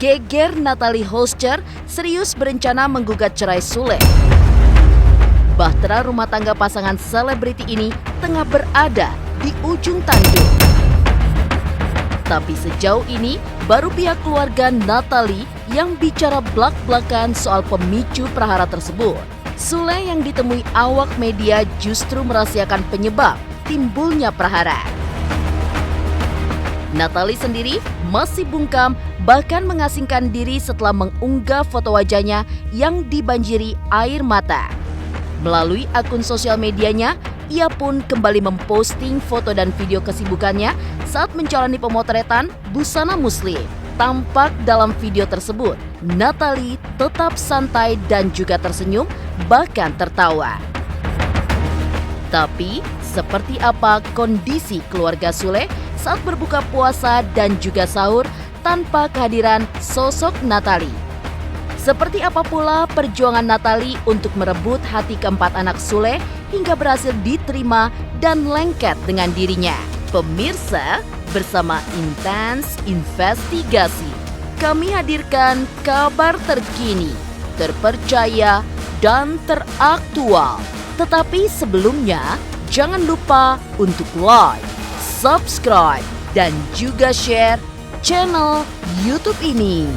Geger Natalie Holscher serius berencana menggugat cerai Sule. Bahtera rumah tangga pasangan selebriti ini tengah berada di ujung tanduk. Tapi sejauh ini baru pihak keluarga Natalie yang bicara blak-blakan soal pemicu prahara tersebut. Sule yang ditemui awak media justru merahasiakan penyebab timbulnya prahara. Natalie sendiri masih bungkam, bahkan mengasingkan diri setelah mengunggah foto wajahnya yang dibanjiri air mata. Melalui akun sosial medianya, ia pun kembali memposting foto dan video kesibukannya saat menjalani pemotretan busana muslim. Tampak dalam video tersebut, Natalie tetap santai dan juga tersenyum, bahkan tertawa. Tapi, seperti apa kondisi keluarga Sule saat berbuka puasa dan juga sahur tanpa kehadiran sosok Natalie? Seperti apa pula perjuangan Natalie untuk merebut hati keempat anak Sule hingga berhasil diterima dan lengket dengan dirinya? Pemirsa, bersama Intens Investigasi, kami hadirkan kabar terkini, terpercaya, dan teraktual. Tetapi sebelumnya, jangan lupa untuk like, subscribe, dan juga share channel YouTube ini.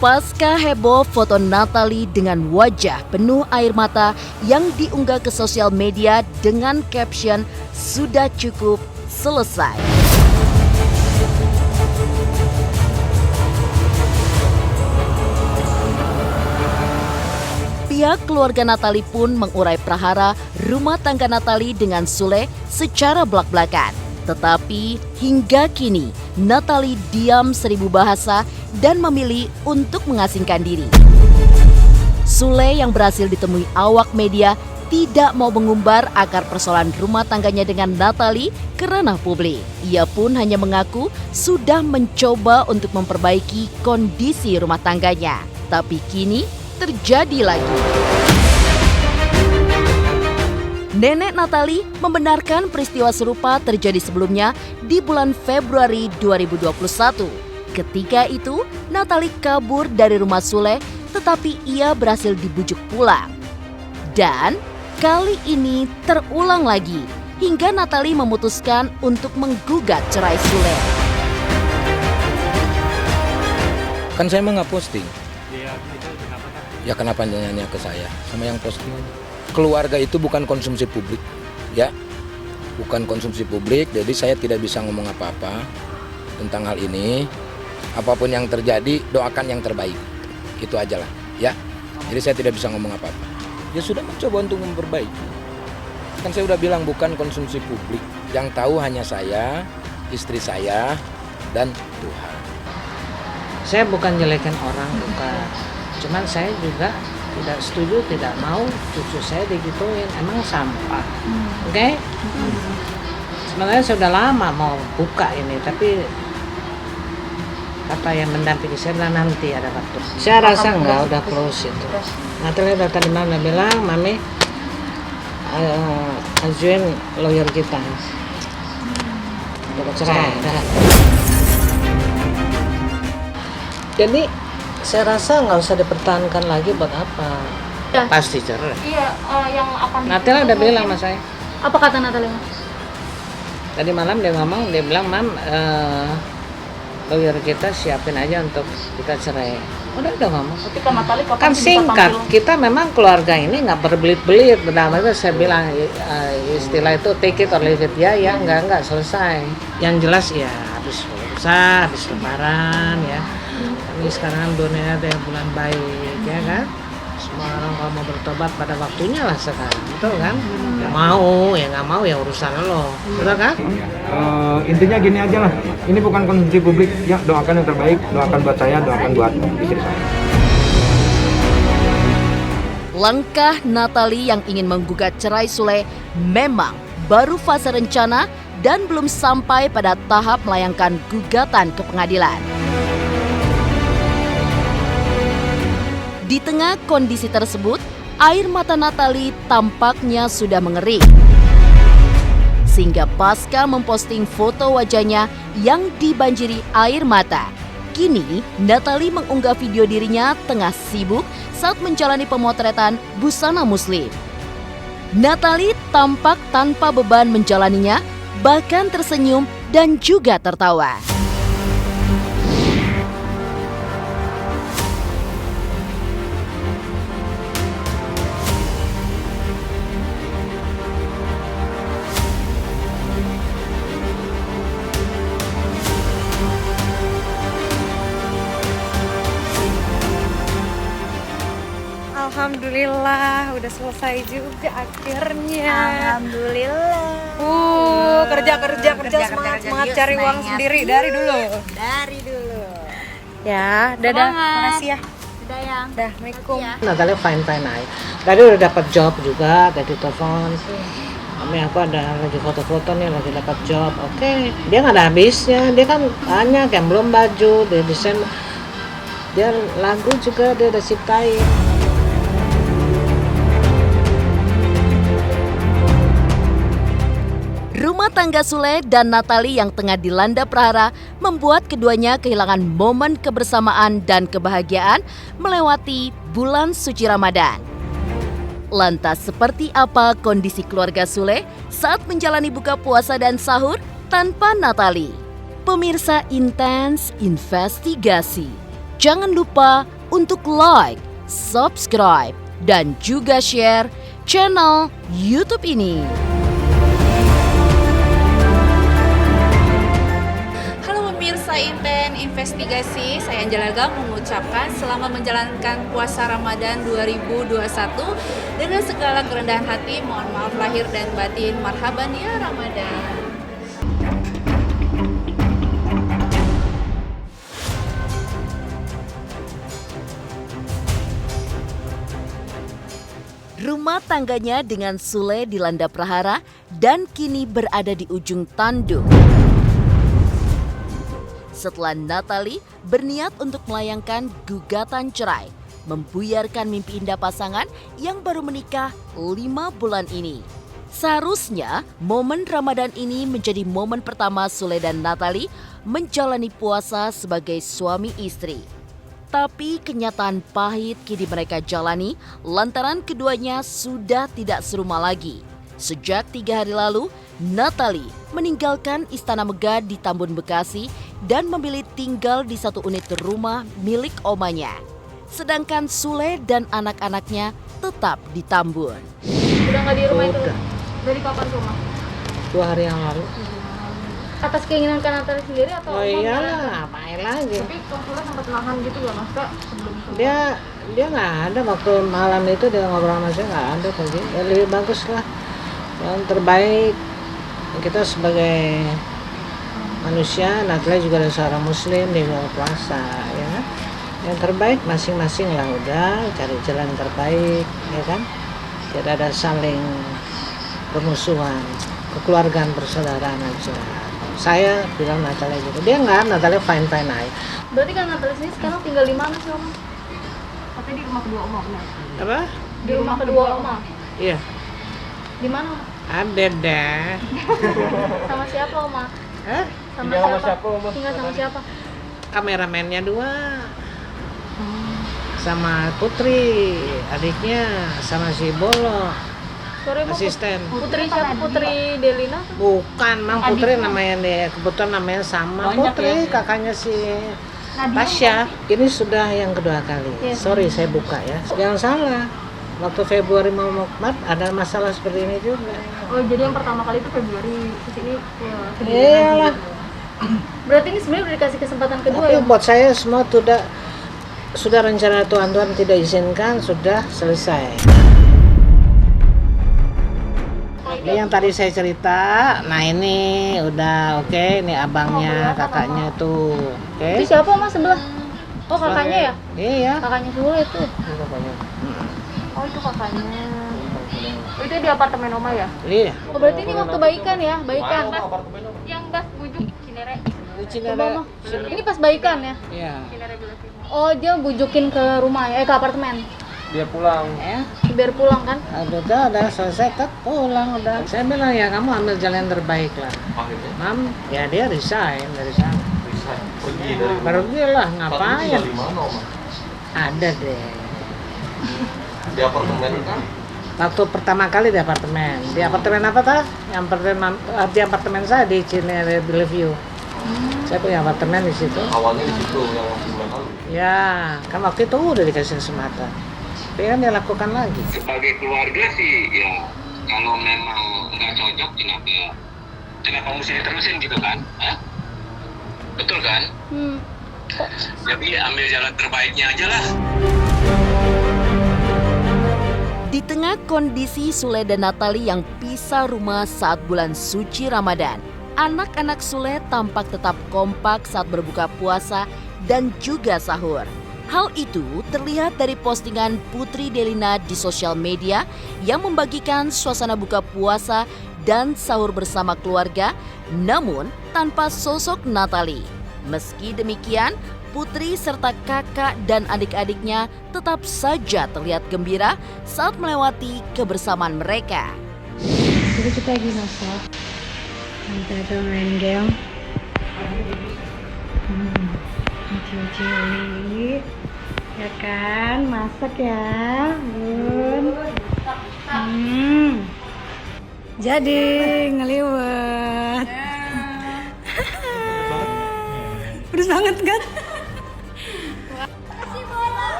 Pasca heboh foto Natalie dengan wajah penuh air mata yang diunggah ke sosial media dengan caption "Sudah cukup, selesai". Pihak keluarga Natalie pun mengurai prahara rumah tangga Natalie dengan Sule secara blak-blakan. Tetapi hingga kini Natalie diam seribu bahasa dan memilih untuk mengasingkan diri. Sule yang berhasil ditemui awak media tidak mau mengumbar akar persoalan rumah tangganya dengan Natalie ke ranah publik. Ia pun hanya mengaku sudah mencoba untuk memperbaiki kondisi rumah tangganya. Tapi kini terjadi lagi. Nenek Natalie membenarkan peristiwa serupa terjadi sebelumnya di bulan Februari 2021. Ketika itu, Natalie kabur dari rumah Sule, tetapi ia berhasil dibujuk pulang. Dan kali ini terulang lagi, hingga Natalie memutuskan untuk menggugat cerai Sule. Kan saya mah nggak posting. Ya kenapa nanya ke saya sama yang posting? Keluarga itu bukan konsumsi publik, ya, bukan konsumsi publik. Jadi saya tidak bisa ngomong apa-apa tentang hal ini. Apapun yang terjadi, doakan yang terbaik. Itu aja lah, ya. Jadi saya tidak bisa ngomong apa-apa. Ya sudah mencoba untuk memperbaiki. Kan saya udah bilang bukan konsumsi publik. Yang tahu hanya saya, istri saya, dan Tuhan. Saya bukan jelekan orang, bukan. Cuman saya juga tidak setuju, tidak mau cucu saya digituin, emang sampah. Oke? Sebenarnya sudah lama mau buka ini, tapi kata yang mendampingi saya bilang nanti ada waktu. Saya rasa enggak, udah close itu. Natalie udah tadi malam bilang, Mami ajuin lawyer kita. Udah cerai. Jadi saya rasa nggak usah dipertahankan lagi, buat apa? Ya. Pasti cerai. Iya, yang akan Natalie udah bilang sama saya. Apa kata Natalie? Tadi malam dia ngomong, dia bilang, Mam, lawyer kita siapin aja untuk kita cerai. Udah ngomong. Ketika Natalie Kan singkat, kita memang keluarga ini nggak berbelit-belit. Pertama itu saya bilang istilah itu take it or leave it, ya enggak selesai. Yang jelas ya habis puasa, habis lebaran ya. Ini sekarang dunia ada yang bulan baik, ya kan? Semua orang kalau mau bertobat pada waktunya lah sekarang, betul kan? Ya mau, ya nggak mau ya urusan lo, betul kan? Intinya gini aja lah, ini bukan konsumsi publik, ya doakan yang terbaik, doakan buat saya, doakan buat istri saya. Langkah Natalie yang ingin menggugat cerai Sule memang baru fase rencana dan belum sampai pada tahap melayangkan gugatan ke pengadilan. Di tengah kondisi tersebut, air mata Natalie tampaknya sudah mengering. Sehingga pasca memposting foto wajahnya yang dibanjiri air mata, kini Natalie mengunggah video dirinya tengah sibuk saat menjalani pemotretan busana muslim. Natalie tampak tanpa beban menjalaninya, bahkan tersenyum dan juga tertawa. Alhamdulillah, udah selesai juga akhirnya. Alhamdulillah. Kerja semangat yuk, cari uang semangat sendiri yuk. dari dulu. Dari dulu. Ya, dadah. Semangat. Makasih ya. Udah yang. Dah, Assalamualaikum. Ya. Natalia fine aja. Tadi udah dapat job juga, tadi telepon. Kami aku ada lagi foto-foto nih, lagi dapat job. Oke, dia nggak ada habisnya. Dia kan banyak yang belum baju, dia desain, dia lagu juga dia udah ciptain. Rumah tangga Sule dan Natalie yang tengah dilanda prahara membuat keduanya kehilangan momen kebersamaan dan kebahagiaan melewati bulan suci Ramadan. Lantas seperti apa kondisi keluarga Sule saat menjalani buka puasa dan sahur tanpa Natalie? Pemirsa Intens Investigasi, jangan lupa untuk like, subscribe, dan juga share channel YouTube ini. Pemirsa Inten Investigasi, saya Anjalaga mengucapkan selamat menjalankan puasa Ramadan 2021 dengan segala kerendahan hati. Mohon maaf lahir dan batin. Marhaban ya Ramadan. Rumah tangganya dengan Sule dilanda prahara dan kini berada di ujung tanduk. Setelah Natalie berniat untuk melayangkan gugatan cerai, membuyarkan mimpi indah pasangan yang baru menikah 5 bulan ini. Seharusnya momen Ramadan ini menjadi momen pertama Sule dan Natalie menjalani puasa sebagai suami istri. Tapi kenyataan pahit kini mereka jalani lantaran keduanya sudah tidak serumah lagi. Sejak 3 hari lalu, Natalie meninggalkan Istana Megah di Tambun, Bekasi dan memilih tinggal di satu unit rumah milik omanya. Sedangkan Sule dan anak-anaknya tetap di Tambun. Udah nggak di rumah itu? Udah. Dari kapan rumah? 2 hari yang lalu. Atas keinginan kan Natalie sendiri atau? Oh emang iyalah, ngapain lagi? Tapi Kang Sule sempat nahan gitu ya Mas Kak sebelum Dia nggak ada waktu malam itu dia ngobrol sama saya nggak ada pergi. Ya lebih bagus lah. Yang terbaik kita sebagai manusia, Natalie juga ada seorang muslim, dia juga puasa ya kan. Yang terbaik masing-masing lah, udah cari jalan terbaik ya kan. Tidak ada saling permusuhan, kekeluargaan persaudaraan aja. Saya bilang Natalie gitu, dia nggak, Natalie fine aja. Berarti kan Natalie sendiri sekarang tinggal di mana sih Oma? Katanya di rumah kedua Oma benar? Apa? Di rumah kedua Oma? Iya, Di mana Oma? ada deh. Sama siapa Oma? Hah? Sama siapa? Tinggal sama siapa? Kameramennya 2 sama Putri adiknya, sama si Bolo Sorry Oma, asisten. Putri siapa? Putri Delina? Bukan, Mang Putri namanya dia, kebetulan namanya sama Putri, kakaknya si Tasya. Ini sudah yang kedua kali. Iya. Sorry saya buka ya. Jangan salah. Waktu Februari mau Mukmat ada masalah seperti ini juga. Oh jadi yang pertama kali itu Februari, terus ini kedua Iyalah. Berarti ini sebenarnya udah dikasih kesempatan kedua Tapi ya? buat saya semua sudah rencana Tuhan tidak izinkan, sudah selesai. Ini yang tadi saya cerita, nah ini udah oke, ini abangnya, kakaknya tuh, oke. Itu siapa Mas sebelah? Oh kakaknya ya? Iya. Kakaknya Sule itu. Ini kakaknya. Oh itu kakaknya. Oh, itu di apartemen Oma ya? Iya. Oh berarti ini waktu baikan ya? Baikan. Yang pas bujuk Cinere. Cinere. Ini pas baikan ya? Iya. Oh dia bujukin ke rumah ya, ke apartemen. Dia pulang. Ya. Biar pulang kan? Udah selesai kan pulang udah. Saya bilang ya kamu ambil jalan yang terbaik lah. Mam, ya dia resign dari sana. Pergi lah, ngapain? Ada deh. Di apartemen kan? Waktu pertama kali di apartemen. Di apartemen apa tuh? Di apartemen saya di Cinere Bellevue. Saya punya apartemen di situ. Awalnya di situ yang bulan lalu. Ya, kan waktu itu udah dikasih kesempatan. Tapi kan dia lakukan lagi. Sebagai keluarga sih ya kalau memang nggak cocok kenapa mesti diterusin gitu kan? Hah? Betul kan? Jadi ambil jalan terbaiknya aja lah. Di tengah kondisi Sule dan Natali yang pisah rumah saat bulan suci Ramadan, anak-anak Sule tampak tetap kompak saat berbuka puasa dan juga sahur. Hal itu terlihat dari postingan Putri Delina di sosial media yang membagikan suasana buka puasa dan sahur bersama keluarga, namun tanpa sosok Natali. Meski demikian, Putri serta kakak dan adik-adiknya tetap saja terlihat gembira saat melewati kebersamaan mereka. Jadi kita lagi masak. Nanti ada main game. Cici, ya kan, masak ya, Bun. Jadi ngeliwet. Pedes banget kan?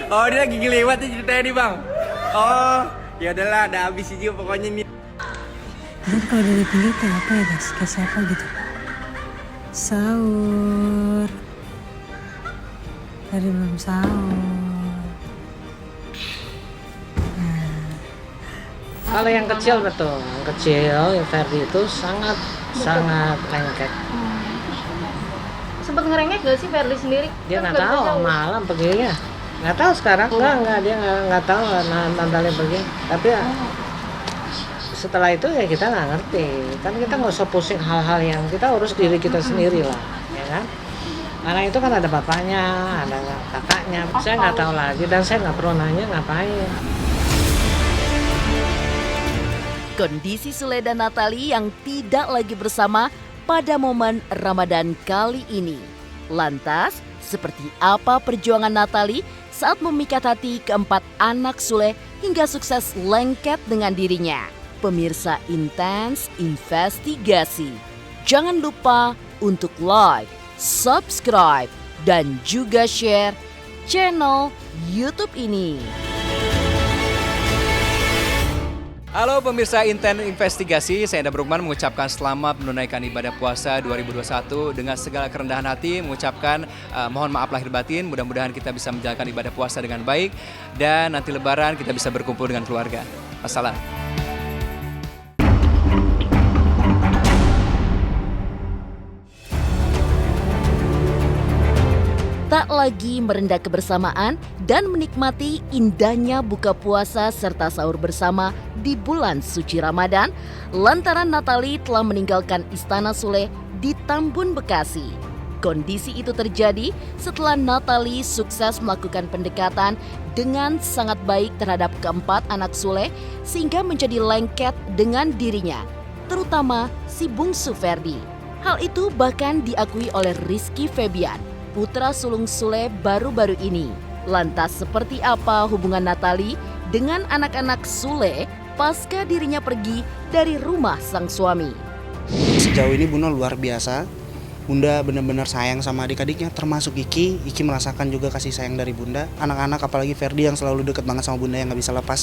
Oh dia lagi ngeliwat nih ceritanya nih bang. Oh ya udahlah, udah habis aja pokoknya nih. Jadi kalau dari pinggir kayak apa ya guys? Kayak siapa gitu? Sahur. Tadi belum sahur. Kalau yang kecil betul, yang kecil, yang Ferdi itu sangat lengket. Sempet ngerengek gak sih Ferdi sendiri? Dia Kan nggak nggak tahu bisa jauh. malam perginya, nggak tahu sekarang nggak dia nggak tahu Natali pergi. Tapi ya, setelah itu ya kita nggak ngerti, kan kita nggak usah pusing hal-hal yang kita urus diri kita sendiri lah, ya kan? Karena itu kan ada bapaknya, ada kakaknya, saya nggak tahu lagi dan saya nggak perlu nanya ngapain. Kondisi Sule dan Natali yang tidak lagi bersama pada momen Ramadan kali ini. Lantas, seperti apa perjuangan Natali saat memikat hati keempat anak Sule hingga sukses lengket dengan dirinya? Pemirsa Intens Investigasi, jangan lupa untuk like, subscribe, dan juga share channel YouTube ini. Halo pemirsa Inten Investigasi, saya Enda Brugman mengucapkan selamat menunaikan ibadah puasa 2021 dengan segala kerendahan hati, mengucapkan mohon maaf lahir batin, mudah-mudahan kita bisa menjalankan ibadah puasa dengan baik dan nanti lebaran kita bisa berkumpul dengan keluarga. Wassalam. Tak lagi merendah kebersamaan dan menikmati indahnya buka puasa serta sahur bersama di bulan suci Ramadan, lantaran Natali telah meninggalkan Istana Sule di Tambun, Bekasi. Kondisi itu terjadi setelah Natali sukses melakukan pendekatan dengan sangat baik terhadap keempat anak Sule sehingga menjadi lengket dengan dirinya, terutama si bungsu Ferdi. Hal itu bahkan diakui oleh Rizky Febian, putra sulung Sule baru-baru ini. Lantas seperti apa hubungan Natali dengan anak-anak Sule pasca dirinya pergi dari rumah sang suami? Sejauh ini Bunda luar biasa. Bunda benar-benar sayang sama adik-adiknya, termasuk Iki. Iki merasakan juga kasih sayang dari Bunda. Anak-anak apalagi Ferdi yang selalu dekat banget sama Bunda yang nggak bisa lepas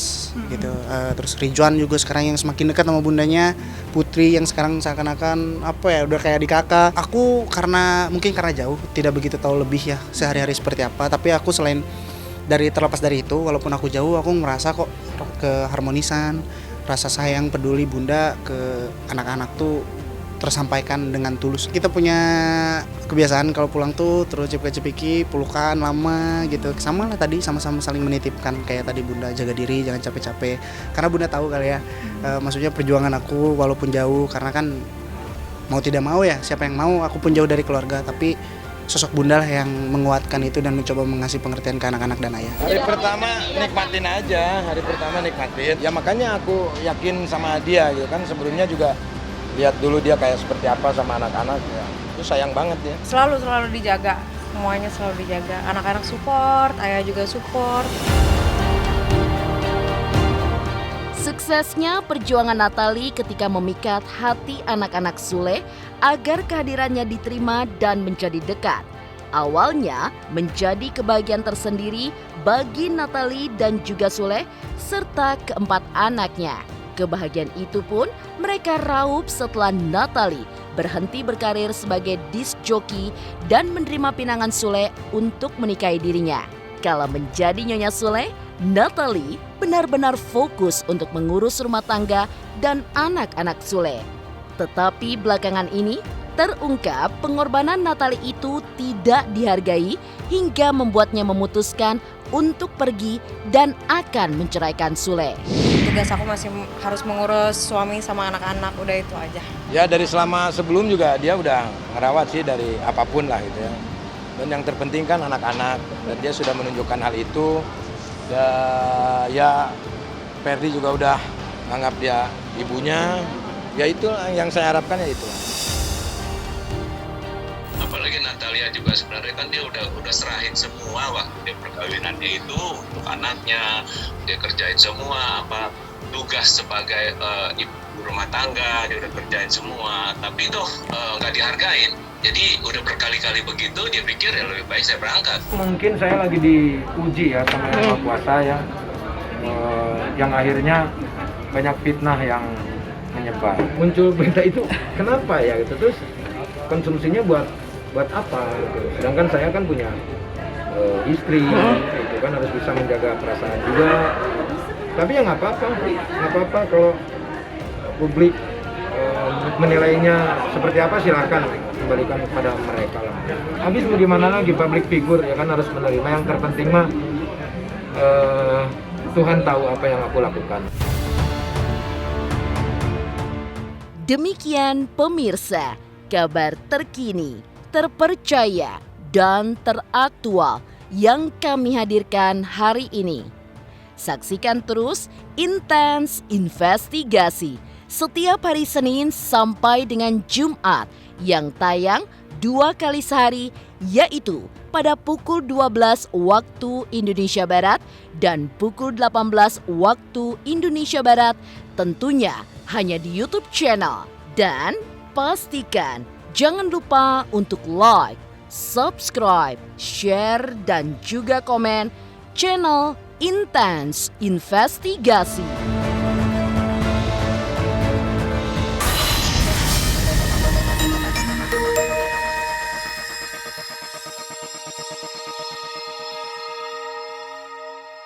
gitu. Terus Ridwan juga sekarang yang semakin dekat sama bundanya. Putri yang sekarang seakan-akan apa ya udah kayak adik kakak. Aku mungkin karena jauh tidak begitu tahu lebih ya sehari-hari seperti apa. Tapi aku selain terlepas dari itu, walaupun aku jauh, aku merasa kok keharmonisan, rasa sayang peduli Bunda ke anak-anak tuh tersampaikan dengan tulus. Kita punya kebiasaan kalau pulang tuh terus cepiki pelukan lama gitu. Sama lah tadi, sama-sama saling menitipkan kayak tadi Bunda, jaga diri, jangan capek-capek. Karena Bunda tahu kali ya, maksudnya perjuangan aku walaupun jauh, karena kan mau tidak mau ya, siapa yang mau, aku pun jauh dari keluarga, tapi sosok Bunda lah yang menguatkan itu dan mencoba mengasih pengertian ke anak-anak dan ayah. Hari pertama nikmatin aja, ya makanya aku yakin sama dia gitu kan. Sebelumnya juga lihat dulu dia kayak seperti apa sama anak-anak ya. Itu sayang banget ya. Selalu dijaga, semuanya selalu dijaga. Anak-anak support, ayah juga support. Suksesnya perjuangan Natali ketika memikat hati anak-anak Sule agar kehadirannya diterima dan menjadi dekat. Awalnya menjadi kebahagiaan tersendiri bagi Natali dan juga Sule serta keempat anaknya. Kebahagiaan itu pun mereka raup setelah Natali berhenti berkarir sebagai disc jockey dan menerima pinangan Sule untuk menikahi dirinya. Kala menjadi Nyonya Sule, Natali benar-benar fokus untuk mengurus rumah tangga dan anak-anak Sule. Tetapi belakangan ini terungkap pengorbanan Natali itu tidak dihargai hingga membuatnya memutuskan untuk pergi dan akan menceraikan Sule. Tugas aku masih harus mengurus suami sama anak-anak, udah itu aja. Ya dari selama sebelum juga dia udah ngerawat sih dari apapun lah gitu ya. Dan yang terpenting kan anak-anak, dan dia sudah menunjukkan hal itu. Ya Ferdi juga udah anggap dia ibunya. Ya itu yang saya harapkan, ya itulah. Apalagi Natalia juga sebenarnya kan dia udah serahin semua waktu dia perkawinannya itu untuk anaknya, dia kerjain semua tugas sebagai ibu rumah tangga, dia udah kerjain semua, tapi toh nggak dihargain. Jadi udah berkali-kali begitu, dia pikir ya lebih baik saya berangkat. Mungkin saya lagi diuji ya sama Yang Maha Kuasa ya, yang akhirnya banyak fitnah yang menyebar. Muncul berita itu kenapa ya gitu, terus konsumsinya buat apa gitu. Sedangkan saya kan punya istri, itu kan harus bisa menjaga perasaan juga. Tapi ya nggak apa-apa kalau publik menilainya seperti apa, silakan kembalikan kepada mereka lah. Habis bagaimana lagi, public figure ya kan harus menerima. Yang terpenting mah Tuhan tahu apa yang aku lakukan. Demikian pemirsa, kabar terkini, terpercaya, dan teraktual yang kami hadirkan hari ini. Saksikan terus Intens Investigasi setiap hari Senin sampai dengan Jumat yang tayang 2 kali sehari, yaitu pada pukul 12 waktu Indonesia Barat dan pukul 18 waktu Indonesia Barat, tentunya hanya di YouTube channel. Dan pastikan jangan lupa untuk like, subscribe, share, dan juga komen channel Intens Investigasi.